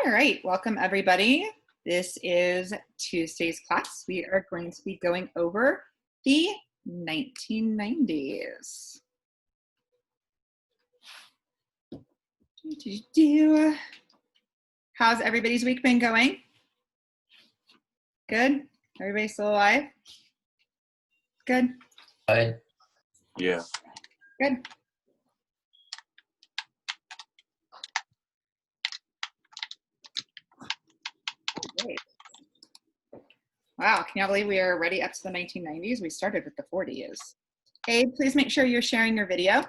All right, welcome everybody. This is Tuesday's class. We are going to be going over the 1990s. How's everybody's week been going? Good? Everybody still alive? Good? Hi. Yeah. Good. Great. Wow, can you believe we are already up to the 1990s? We started with the 40s. Abe, please make sure you're sharing your video.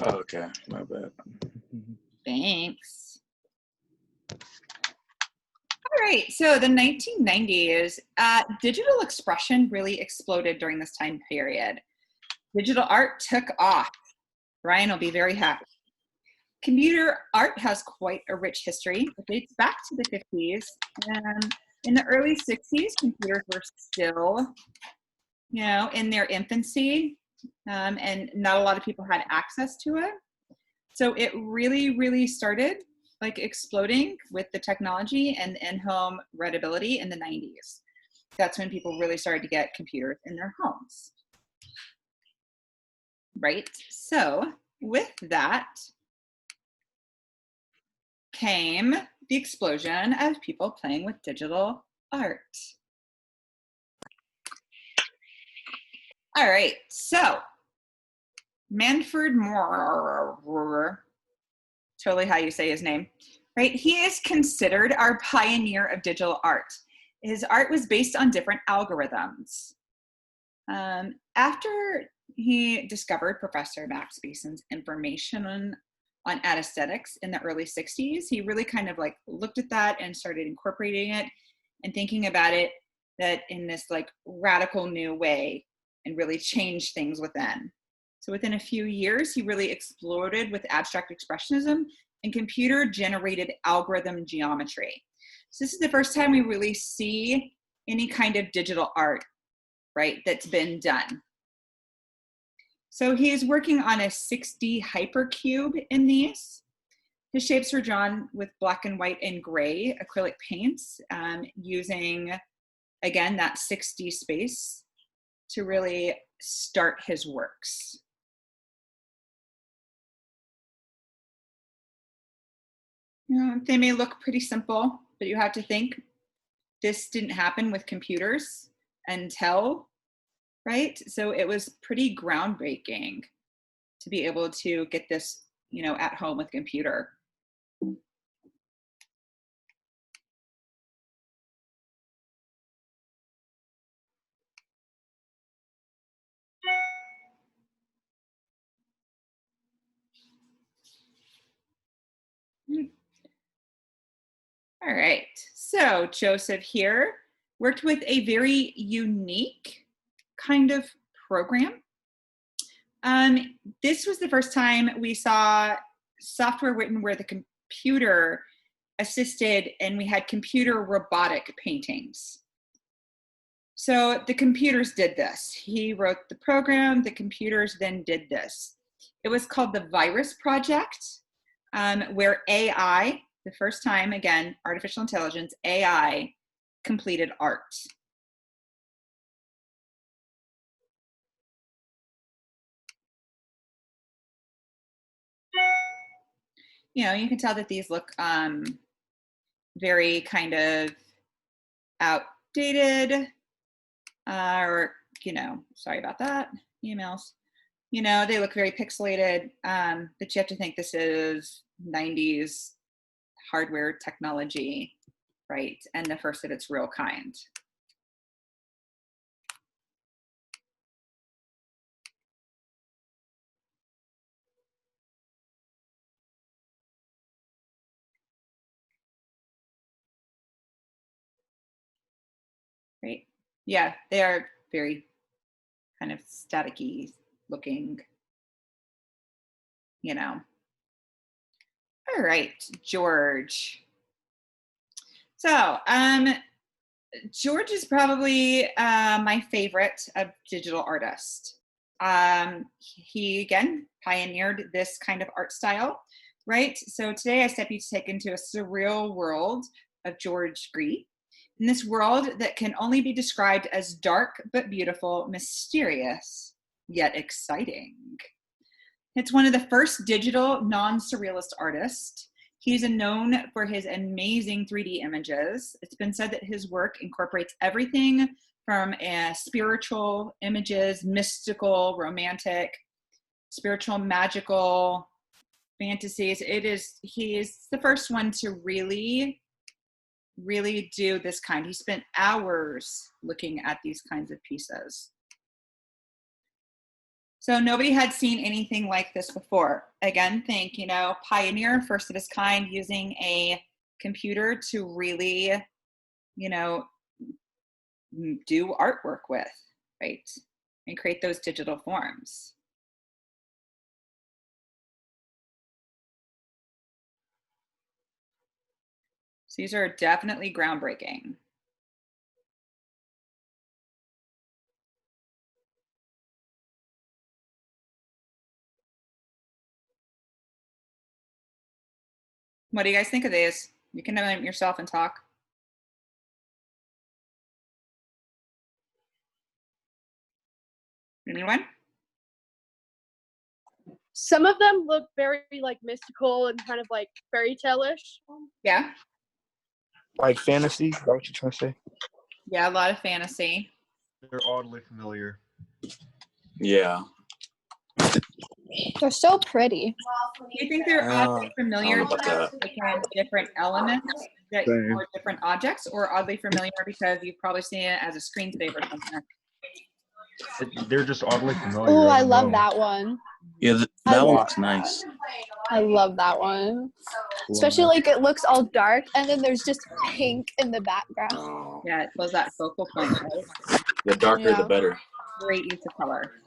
Oh, okay, my bad. Thanks. All right, so the 1990s, digital expression really exploded during this time period. Digital art took off. Ryan will be very happy. Computer art has quite a rich history. It dates back to the 50s. And in the early 60s, computers were still, in their infancy, and not a lot of people had access to it. So it really started like exploding with the technology and in-home readability in the 90s. That's when people really started to get computers in their homes. Right, so with that came the explosion of people playing with digital art. All right, so Manfred Moore, totally how you say his name, right? He is considered our pioneer of digital art. His art was based on different algorithms. After he discovered Professor Max Beeson's information on aesthetics in the early 60s, he really kind of like looked at that and started incorporating it and thinking about it that in this like radical new way and really changed things within. So within a few years, he really exploded with abstract expressionism and computer generated algorithm geometry. So this is the first time we really see any kind of digital art, right, that's been done. So he's working on a 6D hypercube in these. The shapes were drawn with black and white and gray acrylic paints, using, again, that 6D space to really start his works. They may look pretty simple, but you have to think this didn't happen with computers until, right? So it was pretty groundbreaking to be able to get this, at home with a computer. All right, so Joseph here worked with a very unique kind of program. This was the first time we saw software written where the computer assisted and we had computer robotic paintings. So the computers did this. He wrote the program, the computers then did this. It was called the Virus Project, where AI, the first time, again, artificial intelligence, AI, completed art. You can tell that these look very kind of outdated, or, sorry about that, emails. They look very pixelated, but you have to think this is 90s hardware technology, right? And the first of its real kind. Right? Yeah, they are very kind of staticky looking, All right, George. So, George is probably my favorite of digital artists. He, again, pioneered this kind of art style. right? So today I step you to take into a surreal world of George Gree. In this world that can only be described as dark but beautiful, mysterious, yet exciting. It's one of the first digital non-surrealist artists. He's known for his amazing 3D images. It's been said that his work incorporates everything from spiritual images, mystical, romantic, spiritual, magical, fantasies. He is the first one to really do this kind. He spent hours looking at these kinds of pieces. So nobody had seen anything like this before. Again, think, pioneer, first of his kind, using a computer to really, do artwork with, right? And create those digital forms. So these are definitely groundbreaking. What do you guys think of these? You can unmute yourself and talk. Anyone? Some of them look very like mystical and kind of like fairy tale-ish. Yeah. Like fantasy? Is that what you're trying to say? Yeah, a lot of fantasy. They're oddly familiar. Yeah. They're so pretty. Do you think they're oddly familiar I don't know about because they have different elements that or different objects, or oddly familiar because you've probably seen it as a screensaver somewhere? They're just oddly familiar. Oh, I don't love know. that one. Yeah, I that one love looks nice. I love that one. Especially like it looks all dark and then there's just pink in the background. Oh. Yeah, it was that focal point, right? The darker, Yeah. the better. Great use of color.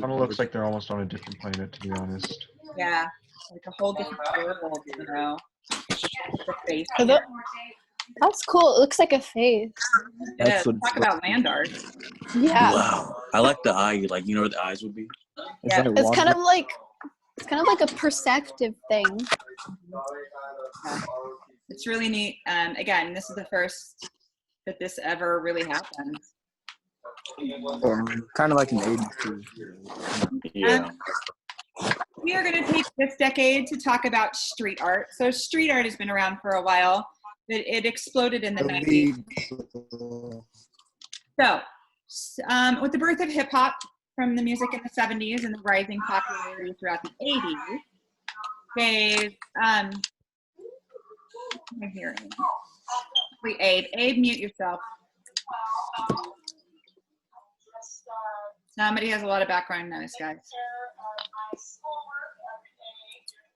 Kind of looks like they're almost on a different planet, to be honest. Yeah, like a whole different world, The face. Are tho- That's cool. It looks like a face. Yeah, That's what talk about land art. Yeah. Wow. I like the eye. Like, where the eyes would be? Yeah, It's kind of like a perspective thing. Yeah. It's really neat. Again, this is the first that this ever really happened. kind of like an 80s. Yeah. We are going to take this decade to talk about street art. So street art has been around for a while, but it exploded in the 90s. So with the birth of hip hop from the music in the 70s and the rising popularity throughout the 80s, gave, I'm hearing. Wait, Abe, mute yourself. Somebody has a lot of background noise, guys.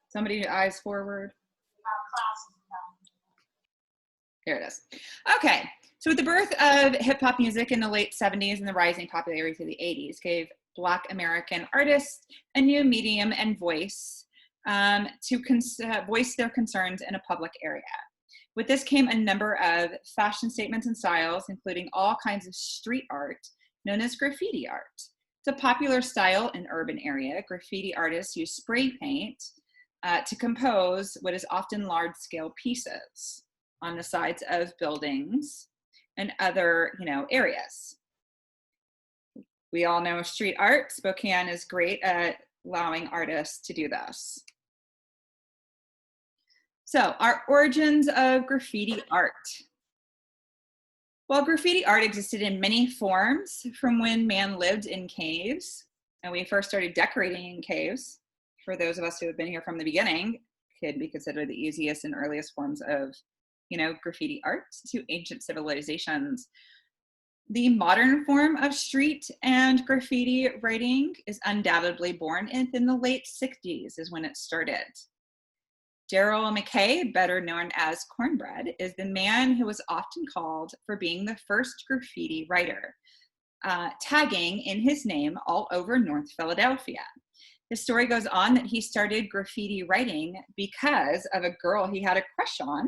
Somebody eyes forward. There it is. Okay, so with the birth of hip hop music in the late 70s and the rising popularity through the 80s, gave Black American artists a new medium and voice to voice their concerns in a public area. With this came a number of fashion statements and styles, including all kinds of street art known as graffiti art. It's a popular style in urban area. Graffiti artists use spray paint to compose what is often large-scale pieces on the sides of buildings and other, areas. We all know street art. Spokane is great at allowing artists to do this. So, our origins of graffiti art. Well, graffiti art existed in many forms from when man lived in caves, and we first started decorating in caves. For those of us who have been here from the beginning, could be considered the easiest and earliest forms of, graffiti art to ancient civilizations. The modern form of street and graffiti writing is undoubtedly born in the late 60s is when it started. Daryl McKay, better known as Cornbread, is the man who was often called for being the first graffiti writer, tagging in his name all over North Philadelphia. The story goes on that he started graffiti writing because of a girl he had a crush on,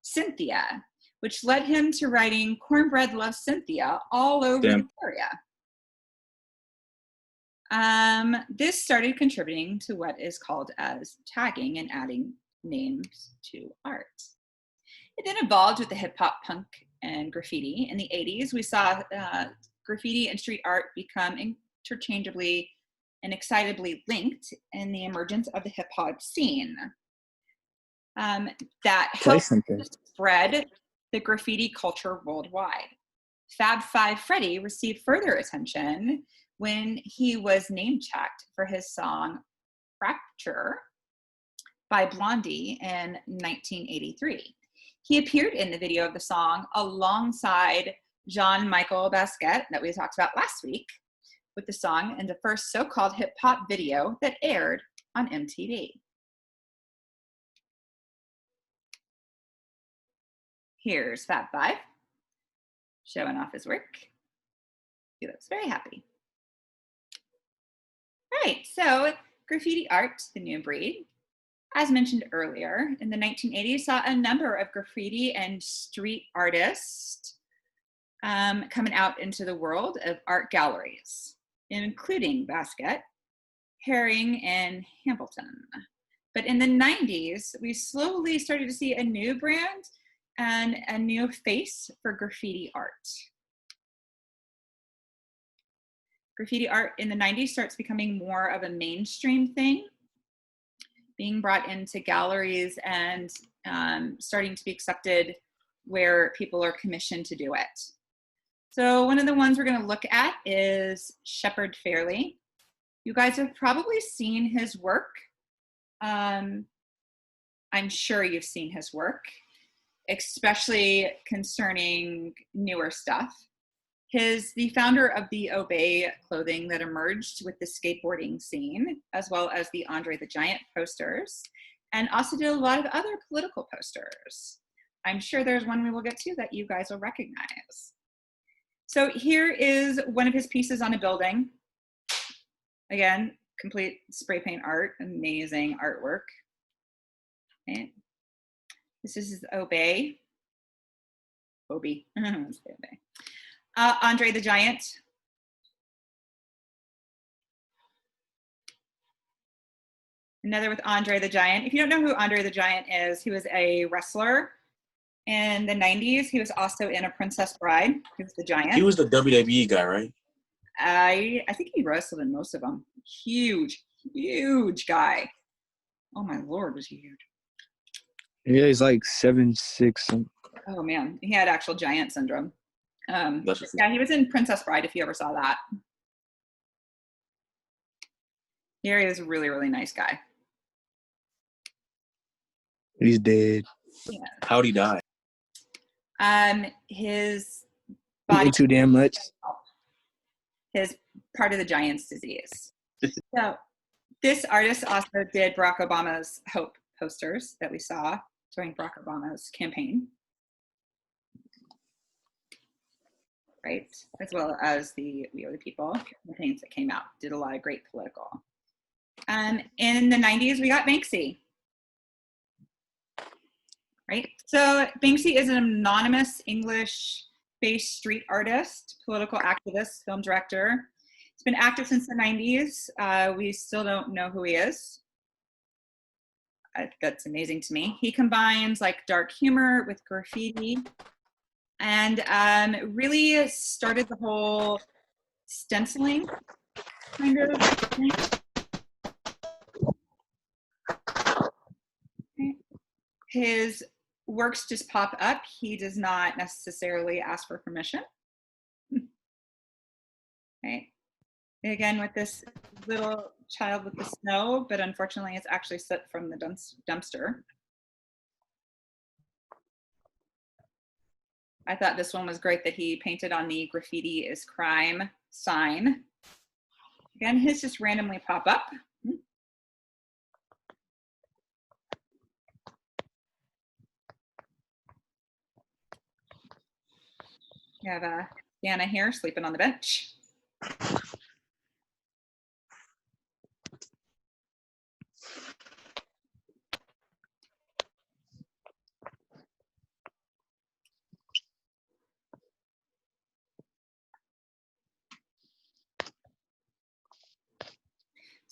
Cynthia, which led him to writing "Cornbread Loves Cynthia" all over the area. This started contributing to what is called as tagging and adding names to art. It then evolved with the hip hop, punk, and graffiti. In the 80s, we saw graffiti and street art become interchangeably and excitably linked in the emergence of the hip hop scene. That Play helped something. spread the graffiti culture worldwide. Fab Five Freddy received further attention when he was name-checked for his song Fracture by Blondie in 1983. He appeared in the video of the song alongside Jean-Michel Basquiat that we talked about last week with the song in the first so-called hip-hop video that aired on MTV. Here's Fab Five showing off his work. He looks very happy. All right, so graffiti art, the new breed. As mentioned earlier, in the 1980s, saw a number of graffiti and street artists coming out into the world of art galleries, including Basquiat, Herring, and Hambleton. But in the 90s, we slowly started to see a new brand and a new face for graffiti art. Graffiti art in the 90s starts becoming more of a mainstream thing, being brought into galleries and starting to be accepted where people are commissioned to do it. So one of the ones we're going to look at is Shepard Fairey. You guys have probably seen his work. I'm sure you've seen his work, especially concerning newer stuff. He's the founder of the Obey clothing that emerged with the skateboarding scene, as well as the Andre the Giant posters, and also did a lot of other political posters. I'm sure there's one we will get to that you guys will recognize. So here is one of his pieces on a building. Again, complete spray paint art, amazing artwork. Okay. This is his Obey. Obey. Obey. Andre the Giant. Another with Andre the Giant. If you don't know who Andre the Giant is, he was a wrestler in the 90s. He was also in A Princess Bride. He was the Giant. He was the WWE guy, right? I think he wrestled in most of them. Huge, huge guy. Oh my Lord, was he huge. Yeah, he's like 7'6". Oh man, he had actual giant syndrome. That's Yeah, he was in Princess Bride, if you ever saw that. Here he was a really, really nice guy. He's dead. Yeah. How'd he die? His He body, ate too damn much. his part of the Giant's disease. So this artist also did Barack Obama's Hope posters that we saw during Barack Obama's campaign. Right, as well as the We Are the People campaigns that came out, did a lot of great political. In the 90s, we got Banksy. Right, so Banksy is an anonymous English-based street artist, political activist, film director. He's been active since the 90s. We still don't know who he is. That's amazing to me. He combines like dark humor with graffiti, and really started the whole stenciling kind of thing. Okay. His works just pop up. He does not necessarily ask for permission. Right. Again, with this little child with the snow, but unfortunately it's actually set from the dumpster. I thought this one was great that he painted on the graffiti is crime sign. Again, his just randomly pop up. You have Diana here sleeping on the bench.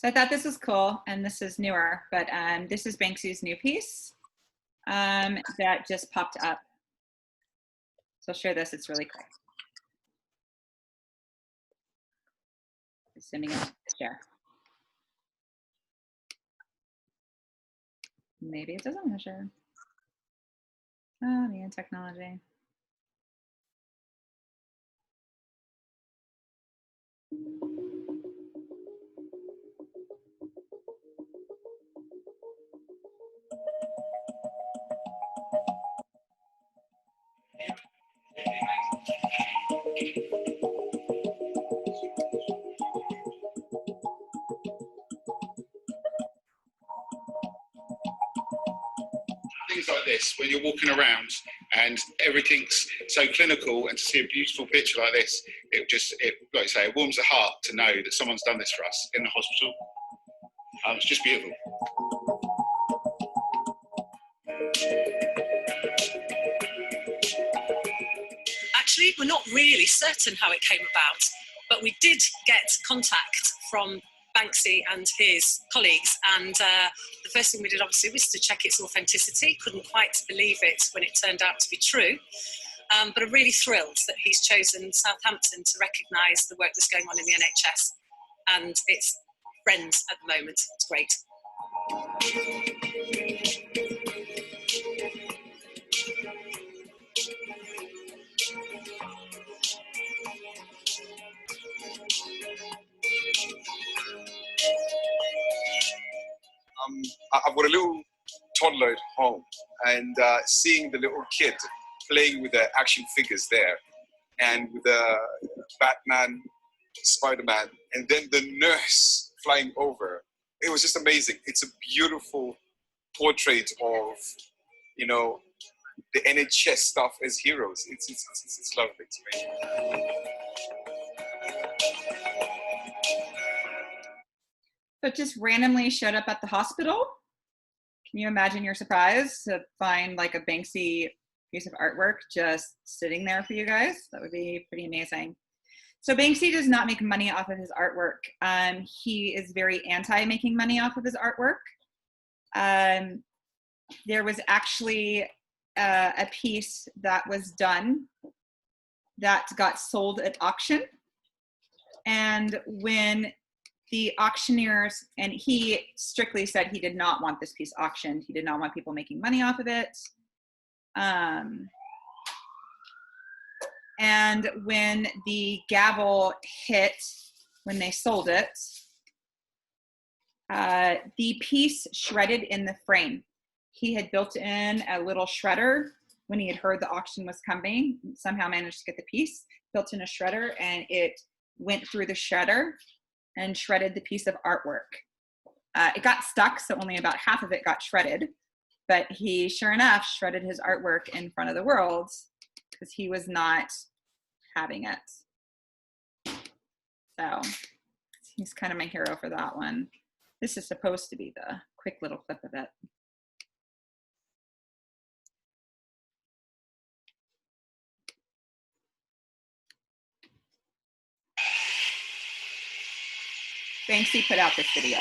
So I thought this was cool, and this is newer, but this is Banksy's new piece that just popped up. So I'll share this, it's really quick. Sending it to share. Maybe it doesn't want to share. Oh, man, technology. Things like this, when you're walking around and everything's so clinical, and to see a beautiful picture like this, like I say, it warms the heart to know that someone's done this for us in the hospital. It's just beautiful. Actually, we're not really certain how it came about, but we did get contact from Banksy and his colleagues, and the first thing we did obviously was to check its authenticity. Couldn't quite believe it when it turned out to be true, but I'm really thrilled that he's chosen Southampton to recognise the work that's going on in the NHS, and it's friends at the moment. It's great. I've got a little toddler at home, and seeing the little kid playing with the action figures there, and with the Batman, Spider-Man, and then the nurse flying over, it was just amazing. It's a beautiful portrait of, you know, the NHS staff as heroes. It's lovely. It's amazing. So it just randomly showed up at the hospital. Can you imagine your surprise to find like a Banksy piece of artwork just sitting there for you guys? That would be pretty amazing. So Banksy does not make money off of his artwork. He is very anti making money off of his artwork. There was actually a piece that was done that got sold at auction. And when the auctioneers, and he strictly said he did not want this piece auctioned. He did not want people making money off of it. And when the gavel hit, when they sold it, the piece shredded in the frame. He had built in a little shredder when he had heard the auction was coming, somehow managed to get the piece, built in a shredder, and it went through the shredder and shredded the piece of artwork. It got stuck, so only about half of it got shredded, but he, sure enough, shredded his artwork in front of the world because he was not having it. So he's kind of my hero for that one. This is supposed to be the quick little clip of it. Banksy put out this video.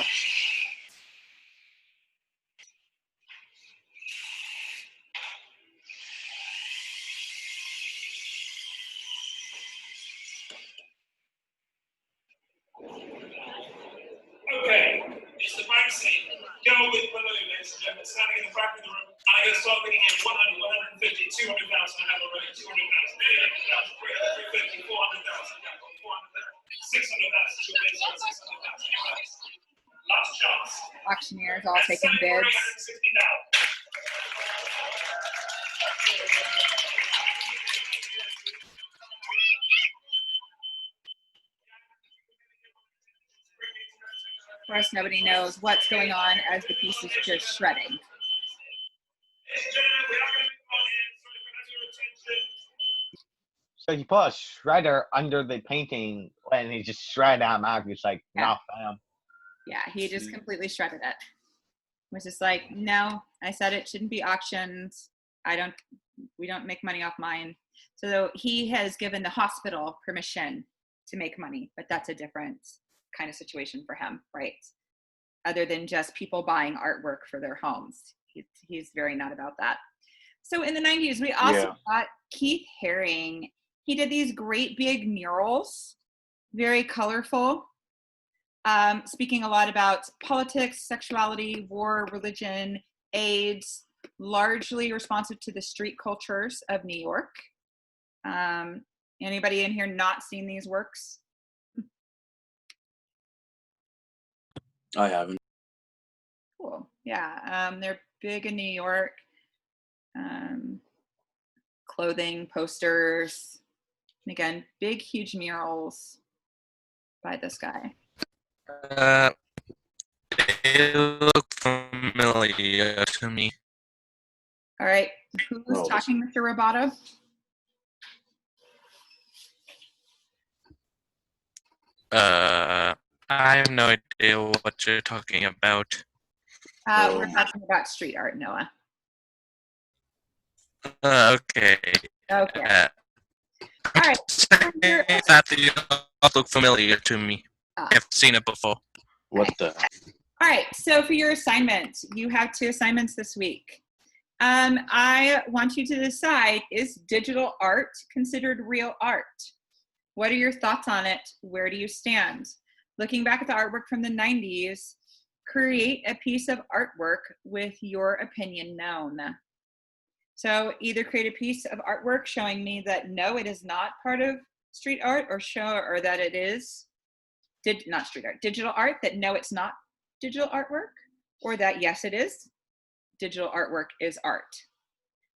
Okay, it's the Banksy girl with balloon, ladies and gentlemen, standing in the back of the room. And I'm going to start thinking in 100, 150, 200,000. I have already 200,000, 300,000, 350, 400,000, 400,000, 600,000, 600,000. Last chance. Auctioneers all taking bids. Of course, nobody knows what's going on as the piece is just shredding. So he put a shredder under the painting and he just shredded them out. He's like, no, fam. Yeah, he just completely shredded it. Was just like, no, I said it shouldn't be auctioned. We don't make money off mine. So he has given the hospital permission to make money, but that's a different kind of situation for him, right? other than just people buying artwork for their homes. He's very not about that. So in the 90s, we also got Keith Haring. He did these great big murals, very colorful, speaking a lot about politics, sexuality, war, religion, AIDS, largely responsive to the street cultures of New York. Anybody in here not seen these works? I haven't. Cool. Yeah, they're big in New York. Clothing, posters, and again, big, huge murals by this guy. They look familiar to me. All right, who's talking, Mr. Roboto? I have no idea what you're talking about. We're talking about street art, Noah. Okay. Okay. All right. That they all look familiar to me. I've seen it before. What the? All right, so for your assignment, you have 2 assignments this week. I want you to decide, is digital art considered real art? What are your thoughts on it? Where do you stand? Looking back at the artwork from the 90s, create a piece of artwork with your opinion known. So either create a piece of artwork showing me that no, it is not part of street art, or that it is not street art, digital art, that no, it's not digital artwork, or that yes, it is. Digital artwork is art.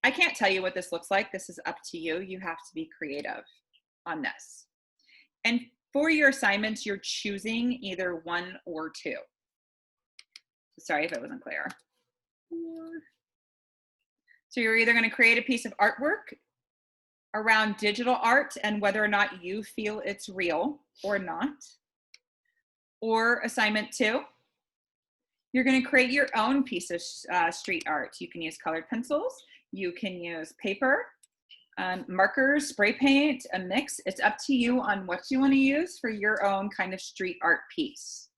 I can't tell you what this looks like. This is up to you. You have to be creative on this. And for your assignments, you're choosing either 1 or 2. Sorry if it wasn't clear. So you're either going to create a piece of artwork around digital art and whether or not you feel it's real or not. Or assignment 2, you're going to create your own piece of street art. You can use colored pencils. You can use paper, markers, spray paint, a mix. It's up to you on what you want to use for your own kind of street art piece.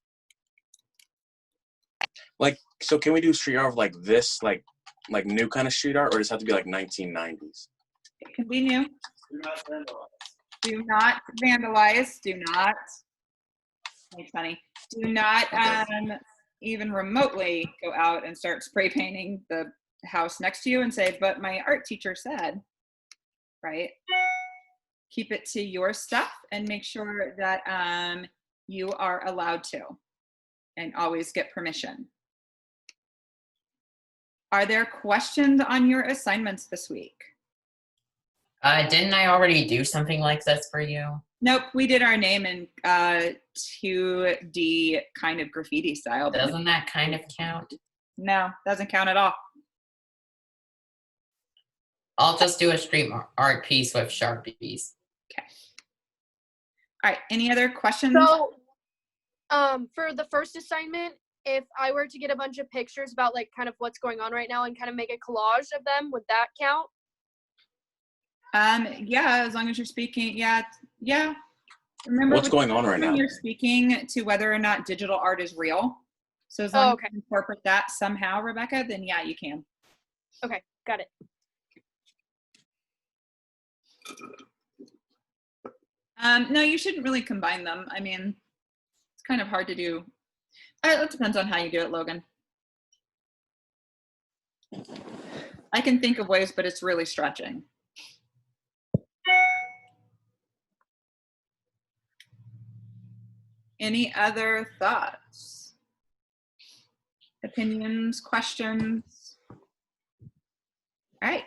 Like, so can we do street art of like this, like new kind of street art, or does it have to be like 1990s? It can be new. Do not vandalize. Do not. That's funny. Do not even remotely go out and start spray painting the house next to you and say, but my art teacher said, right? Keep it to your stuff and make sure that you are allowed to, and always get permission. Are there questions on your assignments this week? Didn't I already do something like this for you? Nope, we did our name in 2D kind of graffiti style. Doesn't that kind of count? No, doesn't count at all. I'll just do a street art piece with Sharpies. Okay. All right, any other questions? So, for the first assignment, if I were to get a bunch of pictures about like kind of what's going on right now and kind of make a collage of them, would that count? Yeah, as long as you're speaking, yeah. Remember what's going on right now? You're speaking to whether or not digital art is real. So as long as you incorporate that somehow, Rebecca, then yeah, you can. Okay, got it. No, you shouldn't really combine them. I mean, it's kind of hard to do. It depends on how you do it, Logan. I can think of ways, but it's really stretching. Any other thoughts? Opinions, questions? All right,